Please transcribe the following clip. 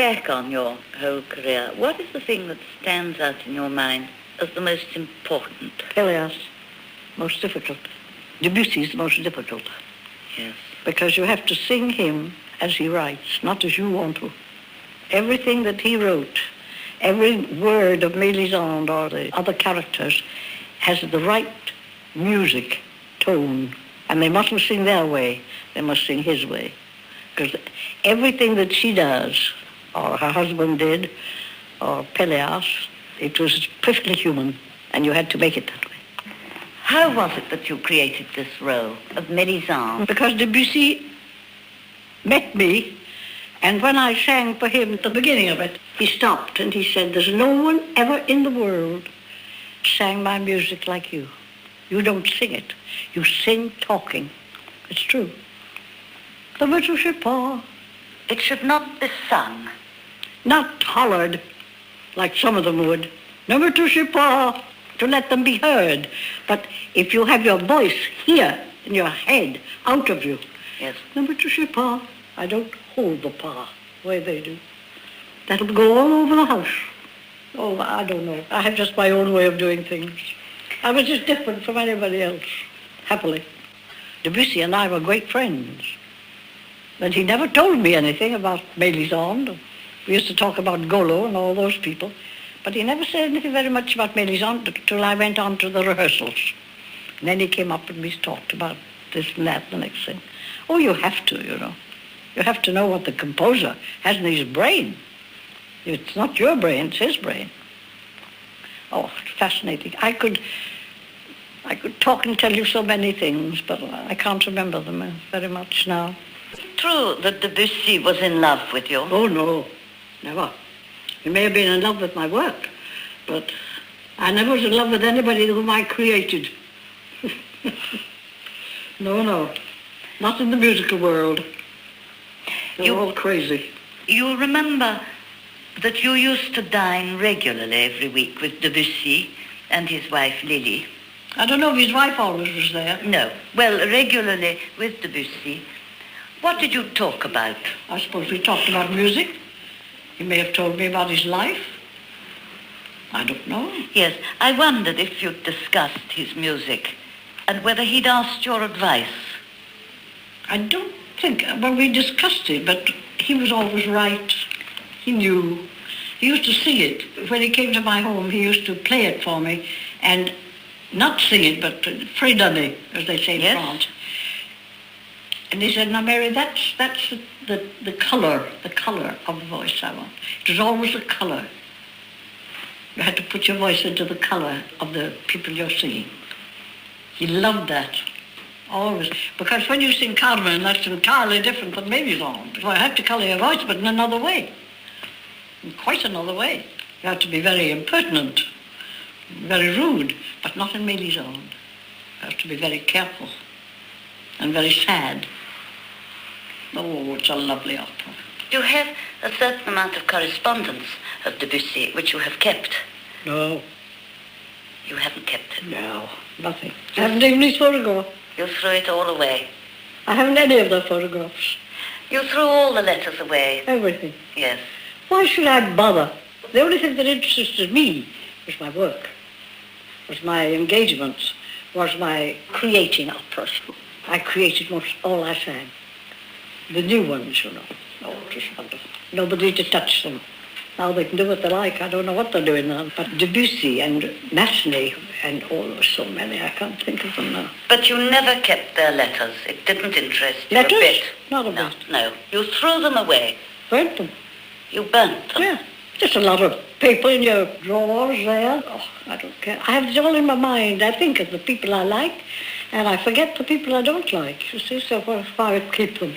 back on your whole career, what is the thing that stands out in your mind as the most important? Pelléas, most difficult. Debussy is the most difficult. Yes. Because you have to sing him as he writes, not as you want to. Everything that he wrote, every word of Mélisande or the other characters has the right music, tone, and they mustn't sing their way, they must sing his way. Because everything that she does, or her husband did, or Pelléas, it was perfectly human, and you had to make it that way. How was it that you created this role of Mélisande? Because Debussy met me, and when I sang for him at the beginning of it, he stopped and he said, "There's no one ever in the world sang my music like you. You don't sing it. You sing talking." It's true. It should not be sung. Not hollered, like some of them would. To let them be heard. But if you have your voice here, in your head, out of you, yes. I don't hold the pa the way they do. That'll go all over the house. Oh, I don't know. I have just my own way of doing things. I was just different from anybody else, happily. Debussy and I were great friends. But he never told me anything about Mélisande. We used to talk about Golo and all those people. But he never said anything very much about Mélisande till I went on to the rehearsals. And then he came up and we talked about this and that, the next thing. Oh, you have to, you know. You have to know what the composer has in his brain. It's not your brain, it's his brain. Oh, it's fascinating. I could talk and tell you so many things, but I can't remember them very much now. Is it true that Debussy was in love with you? Oh, no, never. He may have been in love with my work, but I never was in love with anybody whom I created. No, not in the musical world. They're all crazy. You remember that you used to dine regularly every week with Debussy and his wife Lily? I don't know if his wife always was there. No. Well, regularly with Debussy. What did you talk about? I suppose we talked about music. He may have told me about his life. I don't know. Yes, I wondered if you'd discussed his music and whether he'd asked your advice. I don't think, well, we discussed it, but he was always right. He knew. He used to sing it. When he came to my home, he used to play it for me and not sing it, but fredonner, as they say in France. And he said, "Now, Mary, that's the colour of the voice I want. It was always the colour. You had to put your voice into the colour of the people you're singing." He loved that, always. Because when you sing Carmen, that's entirely different from Mélisande. So I have to colour your voice, but in another way. In quite another way. You have to be very impertinent, very rude, but not in Mélisande. You have to be very careful and very sad. Oh, it's a lovely opera. You have a certain amount of correspondence of Debussy, which you have kept. No. You haven't kept it? No, nothing. I haven't even his photograph. You threw it all away? I haven't any of the photographs. You threw all the letters away? Everything. Yes. Why should I bother? The only thing that interested me was my work, was my engagements, was my creating operas. I created most all I sang. The new ones, you know. Oh, it was wonderful. Nobody to touch them. Now they can do what they like. I don't know what they're doing now. But Debussy and Massenet and so many, I can't think of them now. But you never kept their letters. It didn't interest you letters? A bit. Not a bit. No. You threw them away. Burnt them. You burnt them? Yeah. Just a lot of paper in your drawers there. Oh, I don't care. I have it all in my mind. I think of the people I like, and I forget the people I don't like. You see, so why keep them?